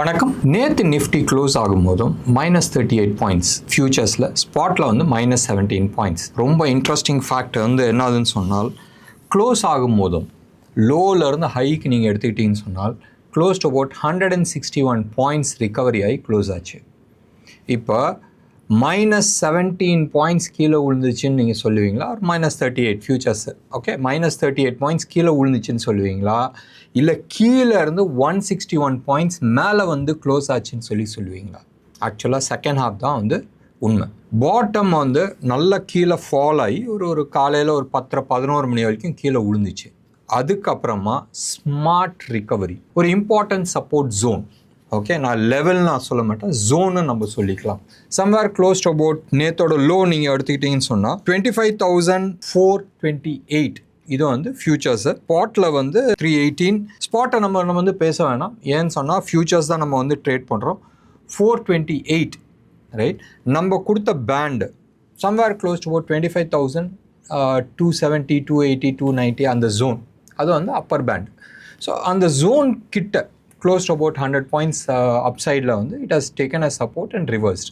வணக்கம். நேற்று Nifty close ஆகும்போதும் -38 points, ஃபியூச்சர்ஸில் ஸ்பாட்டில் வந்து -17 பாயிண்ட்ஸ். ரொம்ப இன்ட்ரெஸ்டிங் ஃபேக்ட் வந்து என்னதுன்னு சொன்னால், க்ளோஸ் ஆகும்போதும் லோவிலேருந்து ஹைக்கு நீங்கள் எடுத்துக்கிட்டீங்கன்னு சொன்னால் close to about 161 points recovery ஆகி க்ளோஸ் ஆச்சு. இப்போ -17 பாயிண்ட்ஸ் கீழே விழுந்துச்சுன்னு நீங்கள் சொல்லுவீங்களா? ஒரு -38 ஃபியூச்சர்ஸ், ஓகே, -38 பாயிண்ட்ஸ் கீழே விழுந்துச்சுன்னு சொல்லுவீங்களா? இல்லை கீழே இருந்து 161 பாயிண்ட்ஸ் மேலே வந்து க்ளோஸ் ஆச்சுன்னு சொல்லுவீங்களா? ஆக்சுவலாக செகண்ட் ஹாஃப் தான் வந்து உண்மை. பாட்டம் வந்து நல்லா கீழே ஃபால் ஆகி ஒரு காலையில் ஒரு 10-11 மணி வரைக்கும் கீழே விழுந்துச்சு. அதுக்கப்புறமா ஸ்மார்ட் ரிகவரி, ஒரு இம்பார்ட்டன்ட் சப்போர்ட் ஜோன், ஓகே, நான் லெவல் நான் சொல்ல மாட்டேன், ஜோன்னு நம்ம சொல்லிக்கலாம். சம்வேர் க்ளோஸ் டு அபவுட் நேத்தோட லோ நீங்கள் எடுத்துக்கிட்டீங்கன்னு சொன்னால் 25,428. இது வந்து ஃபியூச்சர்ஸு. ஸ்பாட்டில் வந்து 318. ஸ்பாட்டை நம்ம வந்து பேச வேணாம், ஏன்னு சொன்னால் ஃபியூச்சர்ஸ் தான் நம்ம வந்து ட்ரேட் பண்ணுறோம். 428, ரைட். நம்ம கொடுத்த band somewhere close to about 25,270, 280, 290 அந்த ஜோன், அது வந்து அப்பர் பேண்ட். ஸோ அந்த ஜோன் கிட்ட க்ளோஸ் டு அபவுட் 100 பாயிண்ட்ஸ் அப்சைடில் வந்து it has taken a support and reversed.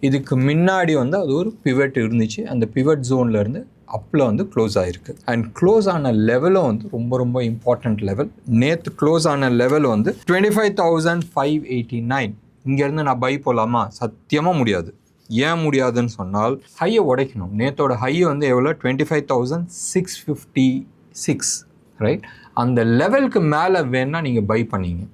இதுக்கு முன்னாடி வந்து அது ஒரு பிவட் இருந்துச்சு. அந்த பிவட் ஜோன்லேருந்து அப்பில் வந்து க்ளோஸ் ஆகிருக்கு. அண்ட் க்ளோஸ் ஆன லெவலும் வந்து ரொம்ப ரொம்ப இம்பார்ட்டண்ட் லெவல். நேற்று க்ளோஸ் ஆன லெவல் வந்து 25,589. இங்கேருந்து நான் பை போகலாமா? சத்தியமாக முடியாது. ஏன் முடியாதுன்னு சொன்னால், ஹையை உடைக்கணும். நேற்றோட ஹையை வந்து எவ்வளோ? 25,656, ரைட். அந்த லெவலுக்கு மேலே வேணால் நீங்கள் பை பண்ணிங்க.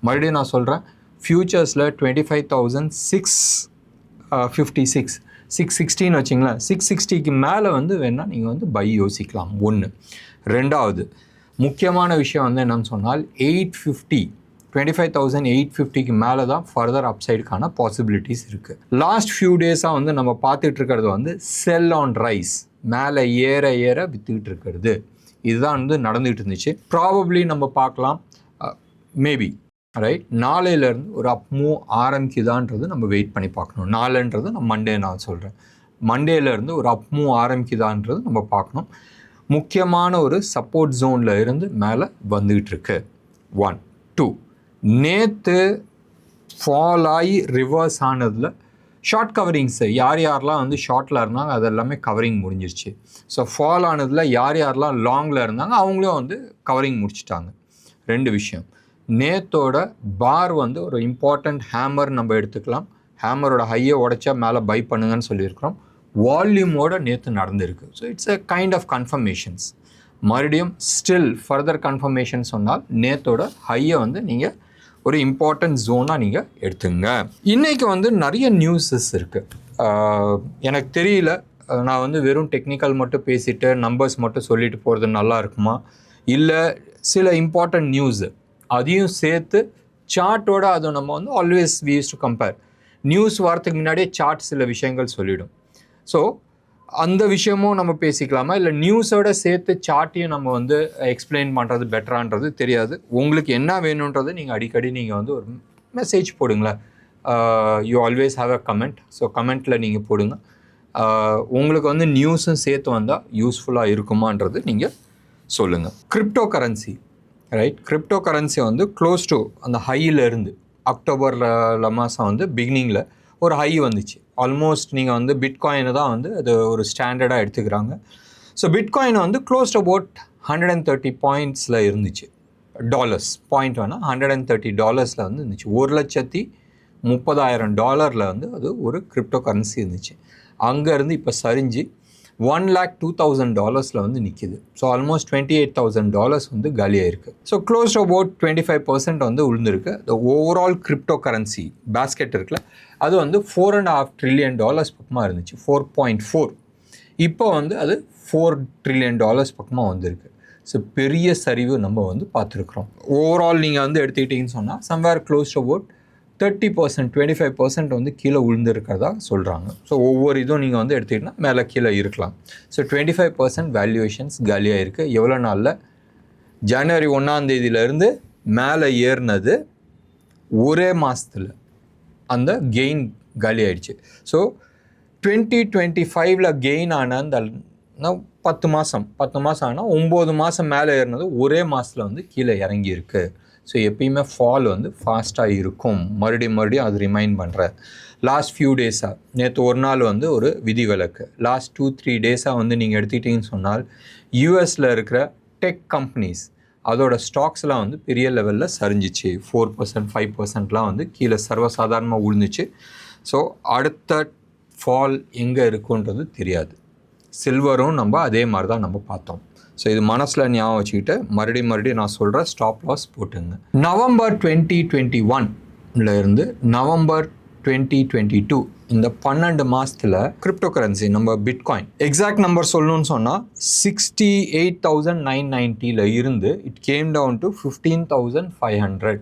மறுபடியும் நான் சொல்கிறேன், ஃபியூச்சர்ஸில் 25,656, 660 வச்சிங்களேன். 660க்கு மேலே வந்து வேணால் நீங்கள் வந்து பை யோசிக்கலாம். ஒன்று. ரெண்டாவது முக்கியமான விஷயம் வந்து என்னன்னு சொன்னால் 850, 25,850க்கு மேலே தான் ஃபர்தர் அப்சைடுக்கான பாசிபிலிட்டிஸ் இருக்குது. லாஸ்ட் ஃபியூ டேஸாக வந்து நம்ம பார்த்துட்டு இருக்கிறது வந்து செல் ஆன் ரைஸ், மேலே ஏற ஏற விற்றுக்கிட்டு இருக்கிறது. இதுதான் வந்து நடந்துகிட்டு இருந்துச்சு. ப்ராபப்ளி நம்ம பார்க்கலாம், மேபி, ரைட். நாளையிலேருந்து ஒரு அப் மூவ் ஆரம்பிக்குதான்றது நம்ம வெயிட் பண்ணி பார்க்கணும். நாளைன்றது நான் மண்டே நான் சொல்கிறேன். மண்டேலேருந்து ஒரு அப் மூவ் ஆரம்பிக்குதான்றது நம்ம பார்க்கணும். முக்கியமான ஒரு சப்போர்ட் ஜோனில் இருந்து மேலே வந்துக்கிட்டு இருக்கு. 1, 2. நேற்று ஃபால் ஆகி ரிவர்ஸ் ஆனதில் ஷார்ட் கவரிங்ஸு யாரெல்லாம் வந்து ஷார்ட்டில் இருந்தாங்க அது எல்லாமே கவரிங் முடிஞ்சிருச்சு. ஸோ ஃபால் ஆனதில் யாரெல்லாம் லாங்கில் இருந்தாங்க அவங்களும் வந்து கவரிங் முடிச்சிட்டாங்க. ரெண்டு விஷயம். நேத்தோட பார் வந்து ஒரு இம்பார்ட்டண்ட் ஹேமர் நம்ம எடுத்துக்கலாம். ஹேமரோட ஹையை உடைச்சா மேலே பை பண்ணுங்கன்னு சொல்லியிருக்கிறோம். வால்யூமோட நேற்று நடந்திருக்கு. So it's a kind of confirmations. மறுபடியும் ஸ்டில் ஃபர்தர் கன்ஃபர்மேஷன் சொன்னால் நேத்தோட ஹையை வந்து நீங்கள் ஒரு இம்பார்ட்டன்ட் ஜோனாக நீங்கள் எடுத்துங்க. இன்றைக்கி வந்து நிறைய நியூஸஸ் இருக்குது. எனக்கு தெரியல, நான் வந்து வெறும் டெக்னிக்கல் மட்டும் பேசிவிட்டு நம்பர்ஸ் மட்டும் சொல்லிட்டு போகிறது நல்லா இருக்குமா, இல்லை சில இம்பார்ட்டன்ட் நியூஸு அதையும் சேர்த்து சார்ட்டோட அதை நம்ம வந்து always we use to compare. News வரத்துக்கு முன்னாடியே சார்ட் சில விஷயங்கள் சொல்லிவிடும். ஸோ அந்த விஷயமும் நம்ம பேசிக்கலாமா, இல்லை நியூஸோட சேர்த்து சார்ட்டையும் நம்ம வந்து எக்ஸ்பிளைன் பண்ணுறது பெட்டரான்றது தெரியாது. உங்களுக்கு என்ன வேணுன்றது நீங்கள் அடிக்கடி நீங்கள் வந்து ஒரு மெசேஜ் போடுங்களேன். You always have a comment. So கமெண்ட்டில் நீங்கள் போடுங்க. உங்களுக்கு வந்து நியூஸும் சேர்த்து வந்தால் யூஸ்ஃபுல்லாக இருக்குமான்றது நீங்கள் சொல்லுங்கள். Crypto currency, right. Crypto currency வந்து க்ளோஸ் டு அந்த ஹையிலேருந்து அக்டோபரில் மாதம் வந்து பிகினிங்கில் ஒரு ஹை வந்துச்சு. ஆல்மோஸ்ட் நீங்கள் வந்து பிட்காயினை தான் வந்து அது ஒரு ஸ்டாண்டர்டாக எடுத்துக்கிறாங்க. ஸோ பிட்காயின் வந்து க்ளோஸ் டு அபவுட் 130 பாயிண்ட்ஸில் இருந்துச்சு. டாலர்ஸ் பாயிண்ட் வேணால் $130 வந்து இருந்துச்சு. $130,000 வந்து அது ஒரு கிரிப்டோ கரன்சி இருந்துச்சு. அங்கேருந்து இப்போ சரிஞ்சு $102,000 வந்து நிற்கிது. ஸோ ஆல்மோஸ்ட் $28,000 வந்து காலியாயிருக்கு. ஸோ க்ளோஸ் டு அபவுட் 25% வந்து விழுந்திருக்கு. இந்த ஓவரால் கிரிப்டோ கரன்சி பேஸ்கெட் இருக்குல்ல, அது வந்து $4.5 trillion பக்கமாக இருந்துச்சு. 4.4. இப்போ வந்து அது $4 trillion பக்கமாக வந்திருக்கு. ஸோ பெரிய சரிவு நம்ம வந்து பார்த்துருக்குறோம். ஓவரால் நீங்கள் வந்து எடுத்துக்கிட்டிங்கன்னு சொன்னால் சம்வேர் க்ளோஸ் டு அபவுட் 30%, 25% வந்து கீழே விழுந்துருக்கிறதா சொல்கிறாங்க. ஸோ ஒவ்வொரு இதுவும் நீங்கள் வந்து எடுத்துக்கிட்டிங்கன்னா மேலே கீழே இருக்கலாம். ஸோ 25% வேல்யூவேஷன்ஸ் காலியாக இருக்குது. எவ்வளோ நாளில்? ஜனவரி 1 மேலே ஏறினது ஒரே மாதத்தில் அந்த கெயின் காலி ஆகிடுச்சு. ஸோ 2025 கெயின் ஆன அந்த 10 மாதம் ஆனால் 9 மாதம் மேலே ஏறினது ஒரே மாதத்தில் வந்து கீழே இறங்கியிருக்கு. ஸோ எப்பயுமே ஃபால் வந்து ஃபாஸ்ட்டாக இருக்கும். மறுபடியும் அது ரிமைண்ட் பண்ணுறேன். லாஸ்ட் ஃபியூ டேஸாக நேற்று ஒரு நாள் வந்து ஒரு விதிவிலக்கு. லாஸ்ட் 2-3 டேஸாக வந்து நீங்கள் எடுத்துக்கிட்டிங்கன்னு சொன்னால் யூஎஸில் இருக்கிற டெக் கம்பெனிஸ் அதோட ஸ்டாக்ஸ்லாம் வந்து பெரிய லெவலில் சரிஞ்சிச்சு. 4%, 5%லாம் வந்து கீழே சர்வசாதாரணமாக விழுந்துச்சு. ஸோ அடுத்த ஃபால் எங்கே இருக்குன்றது தெரியாது. சில்வரும் நம்ம அதே மாதிரி தான் நம்ம பார்த்தோம். ஸோ இது மனசில் ஞாபகம் வச்சுக்கிட்டு மறுபடியும் நான் சொல்கிறேன், ஸ்டாப் லாஸ் போட்டுங்க. நவம்பர் 2021 இருந்து நவம்பர் 2022 இந்த 12 மாதத்தில் கிரிப்டோ கரன்சி நம்ம பிட்காயின் எக்ஸாக்ட் நம்பர் சொல்லணும்னு சொன்னால் 68,990 இருந்து it came down to 15,500,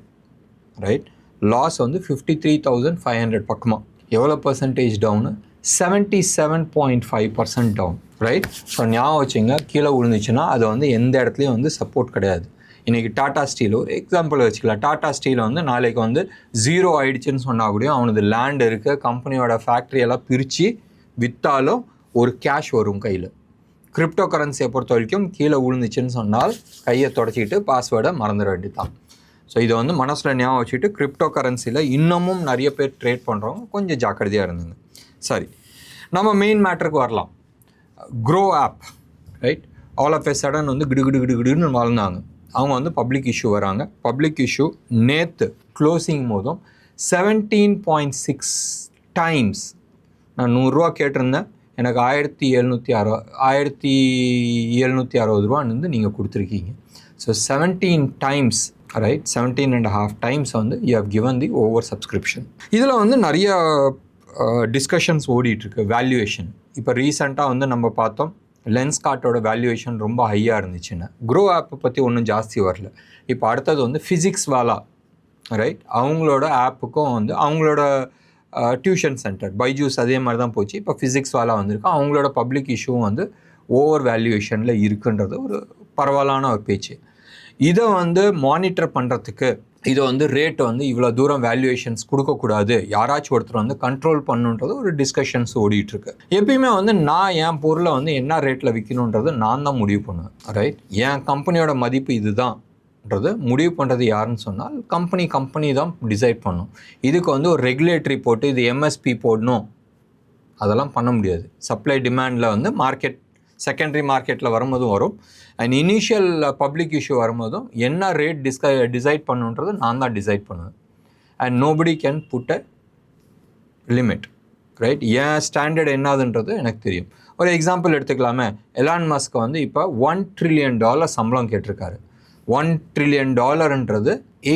right? Loss வந்து 53,500 பக்கமாக. எவ்வளோ percentage down? 77.5% down, right? So ஞாபகம் வச்சுங்க, கீழே விழுந்துச்சுன்னா அது வந்து எந்த இடத்துலையும் வந்து சப்போர்ட் கிடையாது. இன்றைக்கி டாடா ஸ்டீல் ஒரு எக்ஸாம்பிள் வச்சுக்கலாம். டாடா ஸ்டீல் வந்து நாளைக்கு வந்து 0 ஆகிடுச்சுன்னு சொன்னால் கூடயும் அவனது லேண்ட் இருக்க கம்பெனியோட ஃபேக்ட்ரியெல்லாம் பிரித்து விற்றாலும் ஒரு கேஷ் வரும் கையில். கிரிப்டோ கரன்சியை பொறுத்த வரைக்கும் கீழே விழுந்துச்சுன்னு சொன்னால் கையை தொடச்சிக்கிட்டு பாஸ்வேர்டை மறந்துட வேண்டியதான். ஸோ இதை வந்து மனசில் ஞாபகம் வச்சுக்கிட்டு கிரிப்டோ கரன்சியில் இன்னமும் நிறைய பேர் ட்ரேட் பண்ணுறவங்க கொஞ்சம் ஜாக்கிரதையாக இருந்துங்க. சரி, நம்ம மெயின் மேட்டருக்கு வரலாம். Groww app, right? All of a sudden வந்து கிடுன்னு வளர்ந்தாங்க. அவங்க வந்து பப்ளிக் இஷ்யூ வராங்க. பப்ளிக் இஷ்யூ நேற்று க்ளோசிங் போதும் 17.6 டைம்ஸ். நான் 100 ரூபா கேட்டிருந்தேன், எனக்கு 1760 ரூபான்னு நீங்கள் கொடுத்துருக்கீங்க. So 17 times, right? 17.5 டைம்ஸ் வந்து you have given the over subscription. இதில் வந்து நிறைய டிஸ்கஷன்ஸ் ஓடிட்டுருக்கு. வேல்யூவேஷன் இப்போ ரீசெண்டாக வந்து நம்ம பார்த்தோம், லென்ஸ்கார்ட்டோட வேல்யூவேஷன் ரொம்ப ஹையாக இருந்துச்சுன்னு. க்ரோ ஆப்பை பற்றி ஒன்றும் ஜாஸ்தி வரல. இப்போ அடுத்தது வந்து ஃபிசிக்ஸ் வாலா, ரைட்? அவங்களோட ஆப்புக்கும் வந்து அவங்களோட டியூஷன் சென்டர் பைஜூஸ் அதே மாதிரி தான் போச்சு. இப்போ ஃபிசிக்ஸ் வாலா வந்திருக்கு. அவங்களோட பப்ளிக் இஷ்யூவும் வந்து ஓவர் வேல்யூவேஷனில் இருக்குன்றது ஒரு பரவலான ஒரு பேச்சு. இதை வந்து மானிட்டர் பண்ணுறதுக்கு இதை வந்து ரேட் வந்து இவ்வளோ தூரம் வேல்யூவேஷன்ஸ் கொடுக்கக்கூடாது, யாராச்சும் ஒருத்தர் வந்து கண்ட்ரோல் பண்ணுன்றது ஒரு டிஸ்கஷன்ஸ் ஓடிட்டுருக்கு. எப்பயுமே வந்து நான் என் பொருளை வந்து என்ன ரேட்டில் விற்கணுன்றது நான் தான் முடிவு பண்ணுவேன், ரைட்? என் கம்பெனியோட மதிப்பு இதுதான்ன்றது முடிவு பண்ணுறது யாருன்னு சொன்னால் கம்பெனி தான் டிசைட் பண்ணும். இதுக்கு வந்து ஒரு ரெகுலேட்டரி போட்டு இது எம்எஸ்பி போடணும் அதெல்லாம் பண்ண முடியாது. சப்ளை டிமாண்டில் வந்து மார்க்கெட் செகண்டரி மார்க்கெட்டில் வரும்போதும் வரும், அண்ட் இனிஷியல் பப்ளிக் இஷ்யூ வரும்போதும் என்ன ரேட் டிசைட் பண்ணுன்றது நான் தான் டிசைட் பண்ணுவேன். And nobody can put a limit, right? ஏன் ஸ்டாண்டர்ட் என்னதுன்றது எனக்கு தெரியும். ஒரு எக்ஸாம்பிள் எடுத்துக்கலாமே, எலான் மஸ்க் வந்து இப்போ $1 trillion சம்பளம் கேட்டிருக்காரு. $1 trillion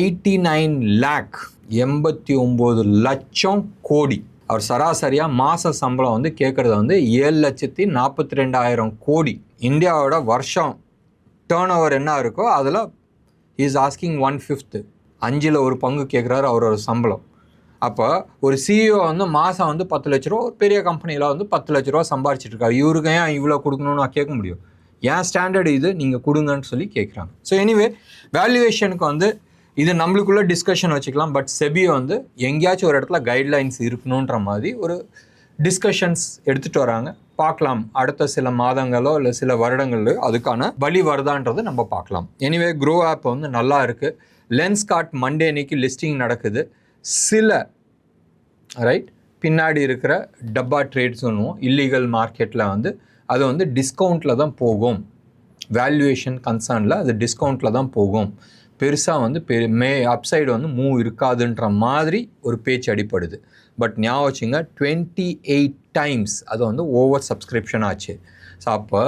89 lakh 89 லட்சம் கோடி. அவர் சராசரியாக மாத சம்பளம் வந்து கேட்குறது வந்து 7,42,000 கோடி. இந்தியாவோட வருஷம் டேர்ன் ஓவர் என்ன இருக்கோ அதில் இஸ் ஆஸ்கிங் 1/5, 5ல் 1 பங்கு கேட்குறாரு அவரோட சம்பளம். அப்போ ஒரு சிஇஓ வந்து மாதம் வந்து 10 லட்ச ரூபா, ஒரு பெரிய கம்பெனியில் வந்து 10 லட்ச ரூபா சம்பாரிச்சிட்ருக்காரு. இவருக்கு ஏன் இவ்வளோ கொடுக்கணும்னு நான் கேட்க முடியும்? ஏன் ஸ்டாண்டர்டு இது, நீங்கள் கொடுங்கன்னு சொல்லி கேட்குறாங்க. ஸோ எனிவே வேல்யூவேஷனுக்கு வந்து இது நம்மளுக்குள்ள டிஸ்கஷன் வச்சுக்கலாம். பட் செபியை வந்து எங்கேயாச்சும் ஒரு இடத்துல கைட்லைன்ஸ் இருக்கணுன்ற மாதிரி ஒரு டிஸ்கஷன்ஸ் எடுத்துகிட்டு வராங்க. பார்க்கலாம் அடுத்த சில மாதங்களோ இல்லை சில வருடங்களோ அதுக்கான வழி வருதான்றது நம்ம பார்க்கலாம். எனிவே க்ரோ ஆப் வந்து நல்லா இருக்குது. லென்ஸ்கார்ட் மண்டே அன்னைக்கு லிஸ்டிங் நடக்குது. சில ரைட் பின்னாடி இருக்கிற டப்பா ட்ரேட்ஸ் ஒன்றும் இல்லீகல் மார்க்கெட்டில் வந்து அது வந்து டிஸ்கவுண்ட்டில் தான் போகும். வேல்யூவேஷன் கன்சர்னில் அது டிஸ்கவுண்ட்டில் தான் போகும். பெருசாக வந்து அப்சைடு வந்து மூவ் இருக்காதுன்ற மாதிரி ஒரு பேச்சு அடிப்படுது. பட் ஞாபகம் வச்சுங்க, 28 டைம்ஸ் அது வந்து ஓவர் சப்ஸ்கிரிப்ஷன் ஆச்சு. ஸோ அப்போ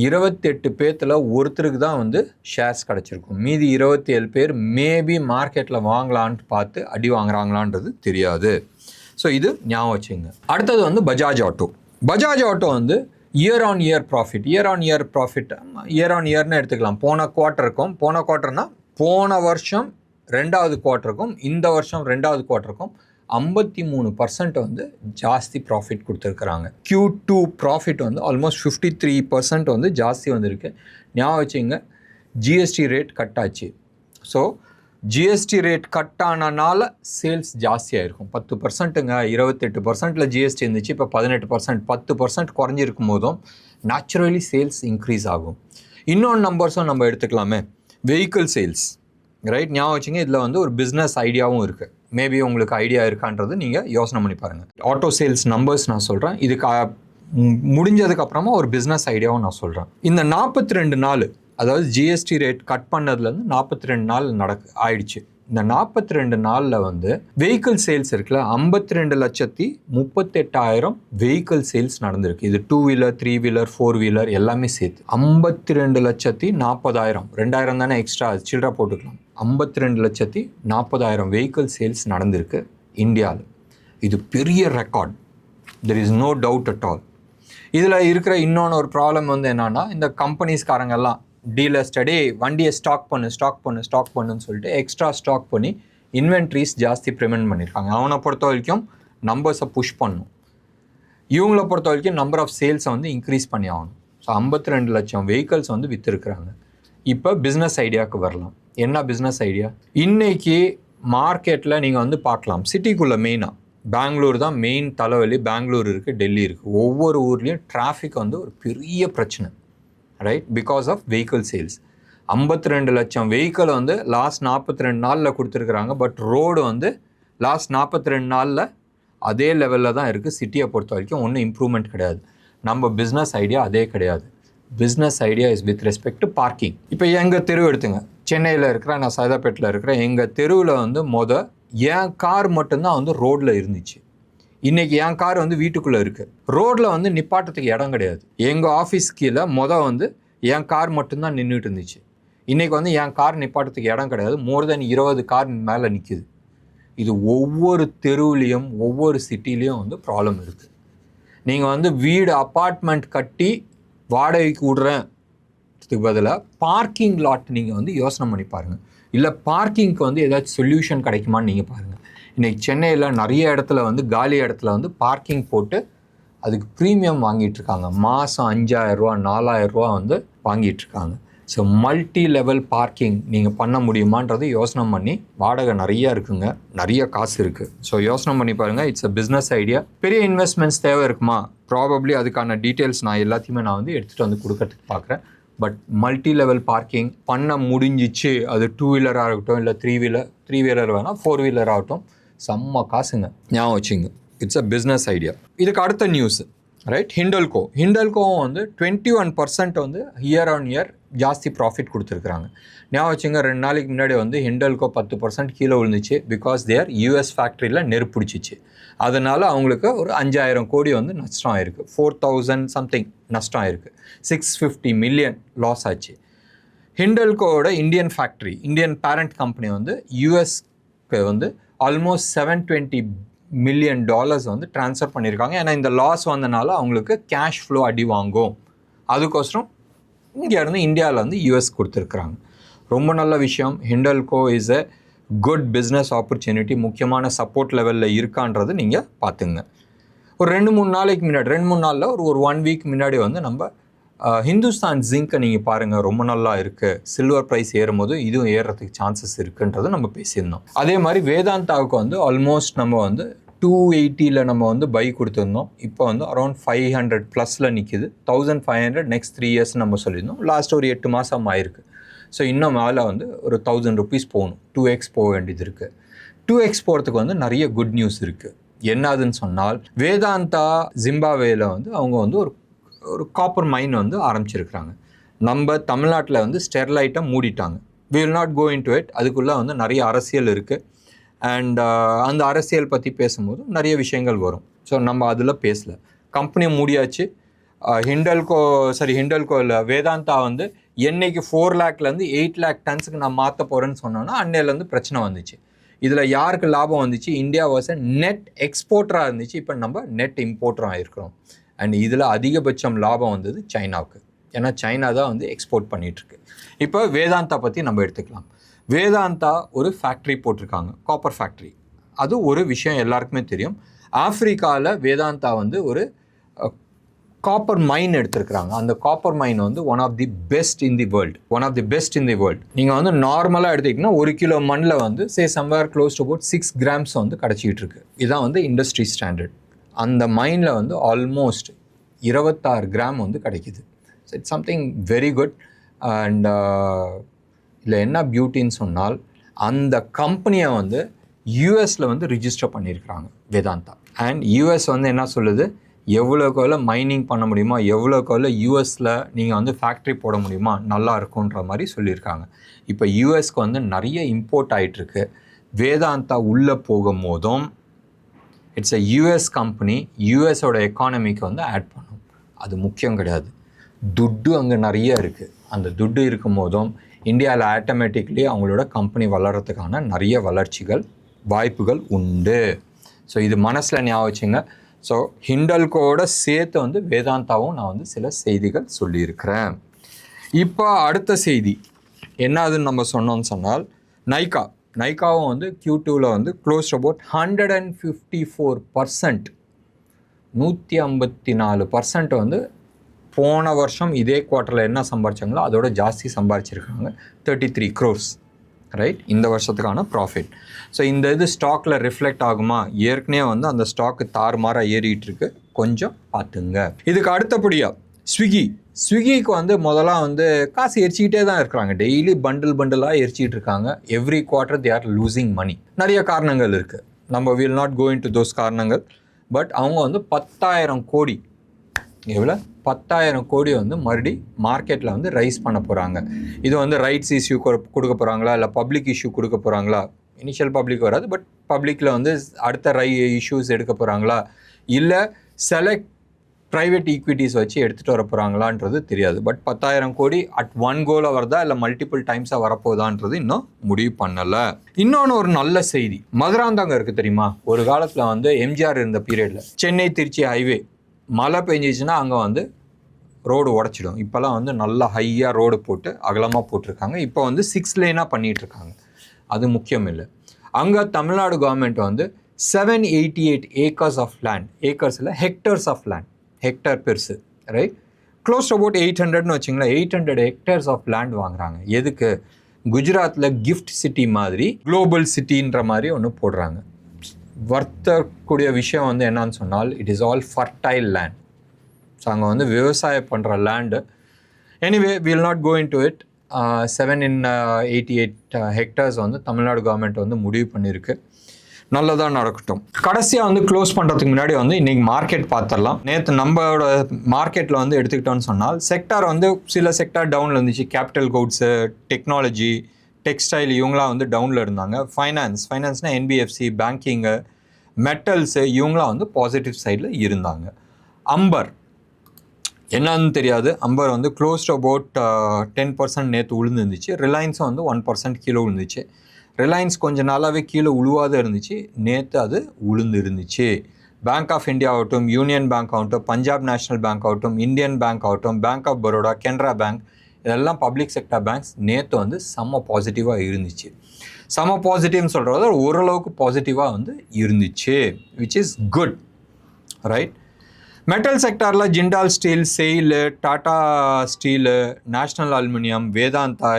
28 பேர்த்தில் ஒருத்தருக்கு தான் வந்து ஷேர்ஸ் கிடச்சிருக்கும். மீதி 27 பேர் மேபி மார்க்கெட்டில் வாங்கலான்ட்டு பார்த்து அடி வாங்குறாங்களான்றது தெரியாது. ஸோ இது ஞாபகம் வச்சுங்க. அடுத்தது வந்து பஜாஜ் ஆட்டோ வந்து year on year profit year on இயர்னு எடுத்துக்கலாம். போன குவார்ட்டர்னா போன வருஷம் 2வது குவார்ட்டருக்கும் இந்த வருஷம் 2வது குவார்ட்டருக்கும் 53% வந்து ஜாஸ்தி ப்ராஃபிட் கொடுத்துருக்குறாங்க. Q2 ப்ராஃபிட் வந்து ஆல்மோஸ்ட் 53% வந்து ஜாஸ்தி வந்திருக்கு. ஞாபகம் வச்சுங்க, ஜிஎஸ்டி ரேட் கட் ஆச்சு. ஸோ ஜிஎஸ்டி ரேட் கட் ஆனனால சேல்ஸ் ஜாஸ்தியாக இருக்கும். 10%ங்க 28%ல் ஜிஎஸ்டி இருந்துச்சு, இப்போ 18%. 10% குறைஞ்சிருக்கும் போதும் நேச்சுரலி சேல்ஸ் இன்க்ரீஸ் ஆகும். இன்னொன்று நம்பர்ஸும் நம்ம எடுத்துக்கலாமே. Vehicle sales right? ஞாபகம் வச்சுங்க, இதில் வந்து ஒரு பிஸ்னஸ் ஐடியாவும் இருக்குது. மேபி உங்களுக்கு ஐடியா இருக்கான்றது நீங்கள் யோசனை பண்ணி பாருங்கள். ஆட்டோ சேல்ஸ் நம்பர்ஸ் நான் சொல்கிறேன், இதுக்கு முடிஞ்சதுக்கப்புறமா ஒரு பிஸ்னஸ் ஐடியாவும் நான் சொல்கிறேன். இந்த 42 நாள், அதாவது ஜிஎஸ்டி ரேட் கட் பண்ணதுலேருந்து 42 நாள் ஆயிடுச்சு. இந்த 42 நாளில் வந்து வெஹிக்கிள் சேல்ஸ் இருக்குல்ல, 52,38,000 வெஹிக்கிள் சேல்ஸ் நடந்திருக்கு. இது 2 வீலர், 3 வீலர், 4 வீலர் எல்லாமே சேர்த்து 52,40,000. 2,000 தானே எக்ஸ்ட்ரா சில்லற போட்டுக்கலாம். 52,40,000 வெஹிக்கிள் சேல்ஸ் நடந்திருக்கு இந்தியாவில். இது பெரிய record. There is no doubt at all. இதில் இருக்கிற இன்னொன்று ஒரு ப்ராப்ளம் வந்து என்னன்னா, இந்த கம்பெனிஸ்காரங்கெல்லாம் டீலர்ஸ்டே வண்டியை ஸ்டாக் பண்ணுன்னு சொல்லிட்டு எக்ஸ்ட்ரா ஸ்டாக் பண்ணி இன்வென்ட்ரிஸ் ஜாஸ்தி ப்ரிமெண்ட் பண்ணியிருக்காங்க. அவனை பொறுத்த வரைக்கும் நம்பர்ஸை புஷ் பண்ணணும், இவங்களை பொறுத்த வரைக்கும் நம்பர் ஆஃப் சேல்ஸை வந்து இன்க்ரீஸ் பண்ணி ஆகணும். ஸோ 52 லட்சம் வெஹிக்கல்ஸ் வந்து விற்றுருக்குறாங்க. இப்போ பிஸ்னஸ் ஐடியாவுக்கு வரலாம். என்ன பிஸ்னஸ் ஐடியா? இன்றைக்கி மார்க்கெட்டில் நீங்கள் வந்து பார்க்கலாம், சிட்டிக்குள்ளே மெயினாக பெங்களூர் தான் மெயின் தலைவலி. பெங்களூர் இருக்குது, டெல்லி இருக்குது. ஒவ்வொரு ஊர்லேயும் டிராஃபிக் வந்து ஒரு பெரிய பிரச்சனை, right? Because of vehicle sales. 52 லட்சம் வெஹிக்கிள் வந்து லாஸ்ட் 42 நாளில் கொடுத்துருக்குறாங்க. பட் ரோடு வந்து லாஸ்ட் 42 நாளில் அதே லெவலில் தான் இருக்குது. சிட்டியை பொறுத்த வரைக்கும் ஒன்றும் இம்ப்ரூவ்மெண்ட் கிடையாது. நம்ம பிஸ்னஸ் ஐடியா அதே கிடையாது. Business idea is with respect to parking. இப்போ எங்கள் தெரு எடுத்துங்க, சென்னையில் இருக்கிற, நான் சைதாப்பேட்டில் இருக்கிறேன். எங்கள் தெருவில் வந்து என் கார் மட்டும்தான் வந்து ரோட்டில் இருந்துச்சு. இன்றைக்கி என் கார் வந்து வீட்டுக்குள்ளே இருக்குது. ரோட்டில் வந்து நிப்பாட்டத்துக்கு இடம் கிடையாது. எங்கள் ஆஃபீஸ் கீழே வந்து என் கார் மட்டும்தான் நின்றுட்டு இருந்துச்சு. இன்றைக்கி வந்து என் கார் நிப்பாட்டத்துக்கு இடம் கிடையாது. மோர் தென் 20 கார் மேலே நிற்கிது. இது ஒவ்வொரு தெருவுலேயும் ஒவ்வொரு சிட்டிலையும் வந்து ப்ராப்ளம் இருக்குது. நீங்கள் வந்து வீடு அப்பார்ட்மெண்ட் கட்டி வாடகைக்கு விடுறதுக்கு பதிலாக பார்க்கிங் லாட் நீங்கள் வந்து யோசனை பண்ணி பாருங்கள். இல்லை பார்க்கிங்க்கு வந்து ஏதாச்சும் சொல்யூஷன் கிடைக்குமான்னு நீங்கள் பாருங்கள். இன்றைக்கி சென்னையில் நிறைய இடத்துல வந்து காலி இடத்துல வந்து பார்க்கிங் போட்டு அதுக்கு ப்ரீமியம் வாங்கிட்டுருக்காங்க. மாதம் 5,000 ரூபா 4,000 ரூபா வந்து வாங்கிட்டுருக்காங்க. ஸோ மல்டி லெவல் பார்க்கிங் நீங்கள் பண்ண முடியுமான்றது யோசனை பண்ணி, வாடகை நிறையா இருக்குங்க, நிறைய காசு இருக்குது. ஸோ யோசனை பண்ணி பாருங்கள். It's a business idea. பெரிய இன்வெஸ்ட்மெண்ட்ஸ் தேவை இருக்குமா? ப்ராபப்ளி அதுக்கான டீட்டெயில்ஸ் நான் எல்லாத்தையுமே நான் வந்து எடுத்துகிட்டு வந்து கொடுக்கறதுக்கு பார்க்குறேன். பட் மல்டி லெவல் பார்க்கிங் பண்ண முடிஞ்சிச்சு. அது 2 வீலராக இருக்கட்டும், இல்லை 3 வீலர் வேணால் 4 வீலர் ஆகட்டும், செம்ம காசுங்க. ஞாபகம் வச்சுங்க, இட்ஸ் அ பிஸ்னஸ் ஐடியா. இதுக்கு அடுத்த நியூஸ், ரைட்? ஹிண்டல்கோவும் வந்து 21% வந்து இயர் ஆன் இயர் ஜாஸ்தி ப்ராஃபிட் கொடுத்துருக்குறாங்க. ஞாபகம் வச்சுங்க, 2 நாளைக்கு முன்னாடி வந்து ஹிண்டல்கோ 10% கீழே விழுந்துச்சு. பிகாஸ் தேர் யூஎஸ் ஃபேக்ட்ரியில் நெருப்பிடிச்சிச்சு. அதனால் அவங்களுக்கு ஒரு 5,000 கோடி வந்து நஷ்டம் ஆயிருக்கு. 4,000 சம்திங் நஷ்டம் ஆயிருக்கு. 650 மில்லியன் லாஸ் ஆச்சு. ஹிண்டல்கோவோட Indian factory, Indian parent company வந்து யூஎஸ்க்கு வந்து ஆல்மோஸ்ட் $720 மில்லியன் வந்து ட்ரான்ஸ்ஃபர் பண்ணியிருக்காங்க. ஏன்னா இந்த லாஸ் வந்தனால அவங்களுக்கு கேஷ் ஃப்ளோ அடி வாங்கும். அதுக்கோசரம் இங்கேருந்து இந்தியாவில் வந்து யூஎஸ் கொடுத்துருக்குறாங்க. ரொம்ப நல்ல விஷயம். Hindalco is a good business opportunity. முக்கியமான சப்போர்ட் லெவலில் இருக்கான்றது நீங்கள் பார்த்துங்க. ஒரு 2-3 நாளைக்கு முன்னாடி, 2-3 நாளில் ஒரு 1 வீக் முன்னாடி வந்து நம்ம ஹிந்துஸ்தான் ஜிங்கை நீங்கள் பாருங்கள், ரொம்ப நல்லா இருக்குது. சில்வர் ப்ரைஸ் ஏறும்போது இதுவும் ஏறுறதுக்கு சான்சஸ் இருக்குன்றது நம்ம பேசியிருந்தோம். அதே மாதிரி வேதாந்தாவுக்கு வந்து ஆல்மோஸ்ட் நம்ம வந்து 280 நம்ம வந்து பை கொடுத்துருந்தோம். இப்போ வந்து அரௌண்ட் 500+ நிற்கிது. 1,500 நெக்ஸ்ட் 3 இயர்ஸ் நம்ம சொல்லியிருந்தோம். லாஸ்ட் ஒரு 8 மாதம் ஆயிருக்கு. ஸோ இன்னும் மேலே வந்து ஒரு 1,000 rupees போகணும். 2x போக வேண்டியது இருக்குது. 2x போகிறதுக்கு வந்து நிறைய குட் நியூஸ் இருக்குது. என்னதுன்னு சொன்னால், வேதாந்தா ஜிம்பாப்வேயில் வந்து அவங்க வந்து ஒரு காப்பர் மைன் வந்து ஆரம்பிச்சிருக்கிறாங்க. நம்ம தமிழ்நாட்டில் வந்து ஸ்டெர்லைட்டை மூடிட்டாங்க. we will not go into it. அதுக்குள்ளே வந்து நிறைய அரசியல் இருக்குது. அண்ட் அந்த அரசியல் பற்றி பேசும்போது நிறைய விஷயங்கள் வரும். ஸோ நம்ம அதில் பேசலை. கம்பெனி மூடியாச்சு. ஹிண்டல்கோ இல்லை, வேதாந்தா வந்து என்னைக்கு 4 lakhலேருந்து 8 lakh டன்ஸுக்கு நான் மாற்ற போகிறேன்னு சொன்னோன்னா அன்னையிலேருந்து பிரச்சனை வந்துச்சு. இதில் யாருக்கு லாபம் வந்துச்சு? இந்தியா வாஸ் நெட் எக்ஸ்போர்ட்டராக இருந்துச்சு. இப்போ நம்ம நெட் இம்போர்ட்டராக இருக்கிறோம். அண்ட் இதில் அதிகபட்சம் லாபம் வந்தது சைனாவுக்கு. ஏன்னா சைனா தான் வந்து எக்ஸ்போர்ட் பண்ணிகிட்ருக்கு. இப்போ வேதாந்தா பற்றி நம்ம எடுத்துக்கலாம். வேதாந்தா ஒரு ஃபேக்ட்ரி போட்டிருக்காங்க, காப்பர் ஃபேக்ட்ரி. அது ஒரு விஷயம் எல்லாருக்குமே தெரியும். ஆஃப்ரிக்காவில் வேதாந்தா வந்து ஒரு காப்பர் மைன் எடுத்துருக்குறாங்க. அந்த காப்பர் மைன் வந்து one of the best in the world. நீங்கள் வந்து நார்மலாக எடுத்துக்கிட்டிங்கன்னா 1 கிலோ மண்ணில் வந்து somewhere close to about 6 grams வந்து கிடச்சிக்கிட்டு இருக்கு. இதுதான் வந்து இண்டஸ்ட்ரி ஸ்டாண்டர்ட். அந்த மைனில் வந்து ஆல்மோஸ்ட் 26 கிராம் வந்து கிடைக்கிது. So it's something very good. And இதில் என்ன பியூட்டின்னு சொன்னால், அந்த கம்பெனியை வந்து யூஎஸில் வந்து ரிஜிஸ்டர் பண்ணியிருக்கிறாங்க வேதாந்தா. அண்ட் யூஎஸ் வந்து என்ன சொல்லுது, எவ்வளோக்கு எவ்வளோ மைனிங் பண்ண முடியுமா, எவ்வளோக்கு எவ்வளோ யூஎஸில் நீங்கள் வந்து ஃபேக்ட்ரி போட முடியுமா நல்லா இருக்குன்ற மாதிரி சொல்லியிருக்காங்க. இப்போ யூஎஸ்க்கு வந்து நிறைய இம்போர்ட் ஆகிட்டுருக்கு. வேதாந்தா உள்ளே போகும் போதும் இட்ஸ் அ யூஎஸ் கம்பெனி, யூஎஸோட எக்கானமிக்கு வந்து ஆட் பண்ணும். அது முக்கியம் கிடையாது. துட்டு அங்கே நிறைய இருக்குது. அந்த துட்டு இருக்கும் போதும் இந்தியாவில் ஆட்டோமேட்டிக்லி அவங்களோட கம்பெனி வளர்கிறதுக்கான நிறைய வளர்ச்சிகள் வாய்ப்புகள் உண்டு. ஸோ இது மனசில் ஞாபகம் வச்சுங்க. ஸோ ஹிண்டல்கோட சேர்த்து வந்து வேதாந்தாவும் நான் வந்து சில செய்திகள் சொல்லியிருக்கிறேன். இப்போ அடுத்த செய்தி என்னதுன்னு நம்ம சொன்னோம்னு சொன்னால், நைக்காவும் வந்து Q2 வந்து க்ளோஸ் அபவுட் 154%, 154% வந்து போன வருஷம் இதே குவார்ட்டரில் என்ன சம்பாரிச்சாங்களோ அதோட ஜாஸ்தி சம்பாரிச்சிருக்காங்க, 33 crores, ரைட்? இந்த வருஷத்துக்கான ப்ராஃபிட். ஸோ இந்த இது ஸ்டாக்கில் ரிஃப்ளெக்ட் ஆகுமா? ஏற்கனவே வந்து அந்த ஸ்டாக்கு தாறுமாறாக ஏறிட்டு இருக்கு, கொஞ்சம் பார்த்துங்க. இதுக்கு அடுத்தபடியாக ஸ்விக்கிக்கு வந்து முதல்ல வந்து காசு எரிச்சிக்கிட்டே தான் இருக்கிறாங்க. டெய்லி பண்டிலாக எரிச்சிட்டு இருக்காங்க. Every quarter they are losing money. நிறைய காரணங்கள் இருக்குது. நம்ம will not go into those காரணங்கள். பட் அவங்க வந்து 10,000 கோடி, எவ்வளோ 10,000 கோடி வந்து மறுபடி மார்க்கெட்டில் வந்து ரைஸ் பண்ண போகிறாங்க. இது வந்து ரைட்ஸ் இஷ்யூ கொடுக்க போகிறாங்களா, இல்லை பப்ளிக் இஷ்யூ கொடுக்க போகிறாங்களா? இனிஷியல் பப்ளிக் வராது, பட் பப்ளிக்கில் வந்து அடுத்த இஷ்யூஸ் எடுக்க போகிறாங்களா, இல்லை செலக்ட் ப்ரைவேட் ஈக்விட்டிஸ் வச்சு எடுத்துகிட்டு வர போகிறாங்களான்றது தெரியாது. பட் 10,000 கோடி அட் ஒன் கோலாக வருதா இல்லை மல்டிபிள் டைம்ஸாக வரப்போதான்றது இன்னும் முடிவு பண்ணலை. இன்னொன்று ஒரு நல்ல செய்தி, மதுராந்தாங்க இருக்குது தெரியுமா? ஒரு காலத்தில் வந்து எம்ஜிஆர் இருந்த பீரியடில் சென்னை திருச்சி ஹைவே மழை பெஞ்சிச்சுன்னா அங்கே வந்து ரோடு உடச்சிடும். இப்போல்லாம் வந்து நல்லா ஹையாக ரோடு போட்டு அகலமாக போட்டிருக்காங்க. இப்போ வந்து 6 லேனாக பண்ணிகிட்ருக்காங்க. அது முக்கியம் இல்லை. அங்கே தமிழ்நாடு கவர்மெண்ட் வந்து 788 acres ஆஃப் லேண்ட், ஏக்கர்ஸில் ஹெக்டர்ஸ் ஆஃப் லேண்ட், ஹெக்டர் பெருசு, ரைட்? க்ளோஸ் அபவுட் 800ன்னு வச்சிங்களேன், 800 hectares ஆஃப் லேண்ட் வாங்குறாங்க. எதுக்கு? குஜராத்தில் கிஃப்ட் சிட்டி மாதிரி குளோபல் சிட்டின்ற மாதிரி ஒன்று போடுறாங்க. வர்த்தக்கூடிய விஷயம் வந்து என்னன்னு சொன்னால், it is all fertile land. So அங்கே வந்து விவசாயம் பண்ணுற land. Anyway will not go into it. 788 hectares வந்து தமிழ்நாடு கவர்மெண்ட் வந்து முடிவு பண்ணியிருக்கு. நல்லதாக நடக்கட்டும். கடைசியாக வந்து க்ளோஸ் பண்ணுறதுக்கு முன்னாடி வந்து இன்றைக்கி மார்க்கெட் பார்த்துடலாம். நேற்று நம்மளோட மார்க்கெட்டில் வந்து எடுத்துக்கிட்டோன்னு சொன்னால், செக்டார் வந்து சில செக்டார் டவுனில் இருந்துச்சு. கேபிட்டல் குட்ஸு, டெக்னாலஜி, டெக்ஸ்டைல் இவங்களாம் வந்து டவுனில் இருந்தாங்க. ஃபைனான்ஸ்னால் என்பிஎஃப்சி, பேங்கிங்கு, மெட்டல்ஸு இவங்களாம் வந்து பாசிட்டிவ் சைடில் இருந்தாங்க. அம்பர் என்னன்னு தெரியாது. அம்பர் வந்து க்ளோஸ்ட் அபவுட் 10% நேற்று விழுந்துருந்துச்சு. ரிலையன்ஸும் வந்து 1% கீழே விழுந்துச்சு. ரிலையன்ஸ் கொஞ்சம் நாளாகவே கீழே உழுவாத இருந்துச்சு, நேற்று அது உளுந்து இருந்துச்சு. பேங்க் ஆஃப் இந்தியா ஆகட்டும், யூனியன் பேங்க் ஆகட்டும், பஞ்சாப் நேஷனல் பேங்க் ஆகட்டும், இந்தியன் பேங்க் ஆகட்டும், bank of Baroda, Canara bank, இதெல்லாம் பப்ளிக் செக்டர் பேங்க்ஸ் நேற்று வந்து செம்ம பாசிட்டிவாக இருந்துச்சு. செம்ம பாசிட்டிவ்னு சொல்கிறத ஓரளவுக்கு பாசிட்டிவாக வந்து இருந்துச்சு, which is good, right? Metal செக்டாரில் Jindal steel, SAIL, Tata steel, national aluminium, Vedanta,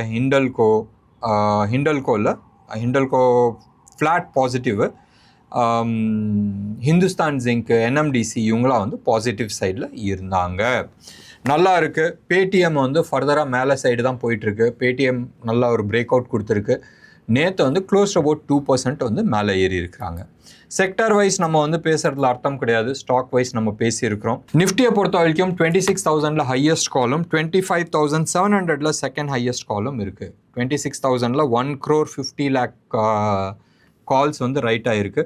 Hindalco flat positive, Hindustan zinc, NMDC இவங்களாம் வந்து பாசிட்டிவ் சைடில் இருந்தாங்க. நல்லா இருக்குது. பேடிஎம் வந்து ஃபர்தராக மேலே சைடு தான் போயிட்டுருக்கு. பேடிஎம் நல்லா ஒரு பிரேக் அவுட் கொடுத்துருக்கு. நேற்று வந்து க்ளோஸ் அபவுட் 2% வந்து மேலே ஏறி இருக்கிறாங்க. செக்டார் வைஸ் நம்ம வந்து பேசுகிறதுல அர்த்தம் கிடையாது, ஸ்டாக் வைஸ் நம்ம பேசியிருக்கிறோம். நிஃப்டியை பொறுத்த வரைக்கும் 26,000 ஹையஸ்ட் காலும், 25,700 செகண்ட் ஹையஸ்ட் காலும் இருக்குது. 26,000 1,50,00,000 கால்ஸ் வந்து ரைட் ஆகிருக்கு.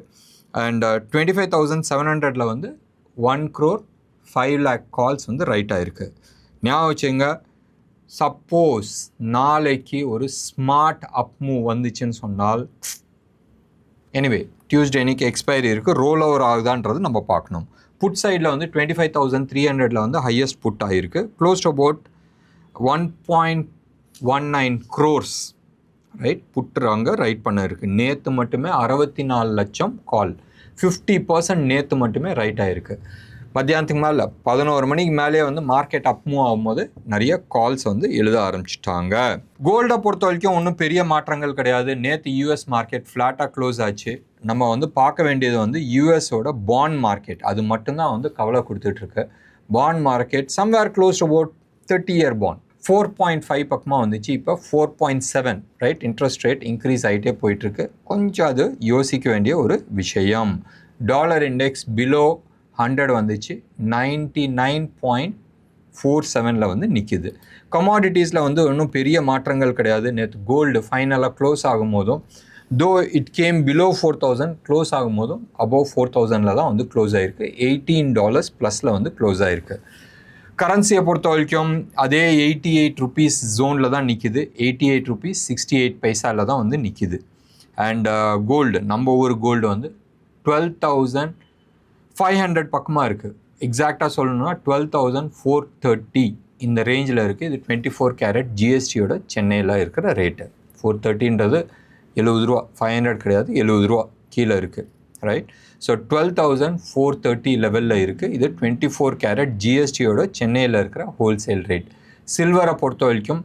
அண்ட் 25,700 வந்து 1,05,00,000 கால்ஸ் வந்து ரைட் ஆகிருக்கு. ஞாபகம் வச்சுங்க, சப்போஸ் நாளைக்கு ஒரு ஸ்மார்ட் அப் மூவ் வந்துச்சுன்னு சொன்னால், எனிவே டியூஸ்டே அன்னைக்கு எக்ஸ்பைரி இருக்குது, ரோல் ஓவர் ஆகுதான்றது நம்ம பார்க்கணும். புட் சைடில் வந்து 25,300 வந்து ஹையஸ்ட் புட் ஆகிருக்கு. Closed about 1.19 crores, right? புட்டுறாங்க ரைட் பண்ண இருக்குது. நேற்று மட்டுமே 64 லட்சம் கால், 50% நேற்று மட்டுமே ரைட் ஆகிருக்கு. மத்தியானத்துக்கு மேலே 11 மணிக்கு மேலே வந்து மார்க்கெட் அப் மூவ் ஆகும்போது நிறைய கால்ஸ் வந்து எழுத ஆரம்பிச்சிட்டாங்க. கோல்டை பொறுத்த வரைக்கும் ஒன்றும் பெரிய மாற்றங்கள் கிடையாது. நேற்று யூஎஸ் மார்க்கெட் ஃப்ளாட்டாக க்ளோஸ் ஆச்சு. நம்ம வந்து பார்க்க வேண்டியது வந்து யூஎஸோட பாண்ட் மார்க்கெட், அது மட்டும்தான் வந்து கவலை கொடுத்துட்ருக்கு. Bond market somewhere close about 30-year bond, 4.5 பக்கமாக வந்துச்சு, இப்போ 4.7, ரைட்? இன்ட்ரெஸ்ட் ரேட் இன்க்ரீஸ் ஆகிட்டே போயிட்டுருக்கு. கொஞ்சம் அது யோசிக்க வேண்டிய ஒரு விஷயம். டாலர் இண்டெக்ஸ் பிலோ 100 வந்துச்சு, 99.47 வந்து நிற்கிது. கமாடிட்டிஸில் வந்து ஒன்றும் பெரிய மாற்றங்கள் கிடையாது. நேற்று கோல்டு ஃபைனலாக க்ளோஸ் ஆகும் போதும் though it came below 4000, close ஆகும் போதும் அபவ் 4000 தான் வந்து க்ளோஸ் ஆகிருக்கு. $18 ப்ளஸில் வந்து க்ளோஸ் ஆகிருக்கு. கரன்சியை பொறுத்த வரைக்கும் அதே 88 ருபீஸ் ஜோனில் தான் நிற்கிது. 88 ருபீஸ் 68 பைசாவில் தான் வந்து நிற்கிது. அண்ட் கோல்டு, நம்ம ஒரு கோல்டு வந்து 12,500 பக்கமாக இருக்குது. எக்ஸாக்டாக சொல்லணும்னா 12,430 இந்த ரேஞ்சில் இருக்குது. இது 24 கேரட் ஜிஎஸ்டியோட சென்னையில் இருக்கிற ரேட்டு. 430ன்றது 70 ரூபா, 500 கிடையாது, 70 ரூபா கீழே இருக்குது, ரைட்? ஸோ 12,430 லெவலில் இருக்குது. இது 24 கேரட் ஜிஎஸ்டியோட சென்னையில் இருக்கிற ஹோல்சேல் ரேட். சில்வரை பொறுத்த வரைக்கும்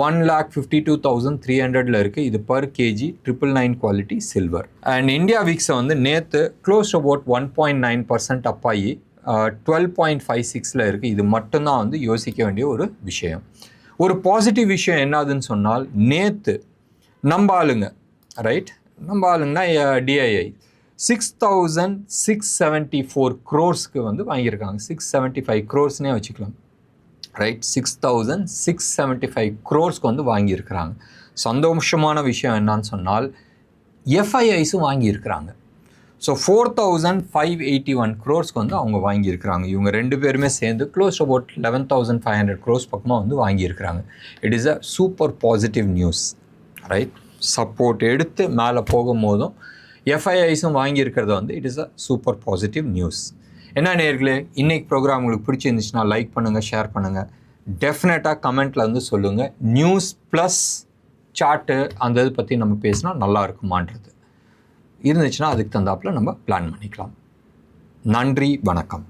1,52,300 இருக்குது. இது per KG 999 quality silver. And India விக்ஸை வந்து நேற்று க்ளோஸ் அபவுட் 1.9% அப்பாகி 12.56 இருக்குது. இது மட்டும்தான் வந்து யோசிக்க வேண்டிய ஒரு விஷயம். ஒரு பாசிட்டிவ் விஷயம் என்னதுன்னு சொன்னால், நேற்று நம்ம ஆளுங்க, ரைட், நம்ம ஆளுங்கன்னா டிஐஐ 6,674 crores வந்து வாங்கியிருக்காங்க. 675 crores வச்சுக்கலாம், ரைட்? 6,675 crores வந்து வாங்கியிருக்கிறாங்க. சந்தோஷமான விஷயம் என்னன்னு சொன்னால் எஃப்ஐஐஸும் வாங்கியிருக்கிறாங்க. ஸோ 4,581 crores வந்து அவங்க வாங்கியிருக்கிறாங்க. இவங்க ரெண்டு பேருமே சேர்ந்து க்ளோஸ் அபவுட் 11,500 crores பக்கமாக வந்து வாங்கியிருக்கிறாங்க. It is a super positive news, right? Support எடுத்து மேலே போகும்போதும் எஃப்ஐஐஸும் வாங்கியிருக்கிறத வந்து it is a super positive news. என்ன நேயர்களே, இன்றைக்கி ப்ரோக்ராம் உங்களுக்கு பிடிச்சிருந்துச்சுன்னா லைக் பண்ணுங்கள், ஷேர் பண்ணுங்கள். டெஃபினட்டாக கமெண்ட்டில் வந்து சொல்லுங்கள், நியூஸ் ப்ளஸ் சார்ட்டு அந்த இது பற்றி நம்ம பேசினா நல்லா இருக்குமான்றது இருந்துச்சுன்னா அதுக்கு தந்தாப்பில் நம்ம பிளான் பண்ணிக்கலாம். நன்றி, வணக்கம்.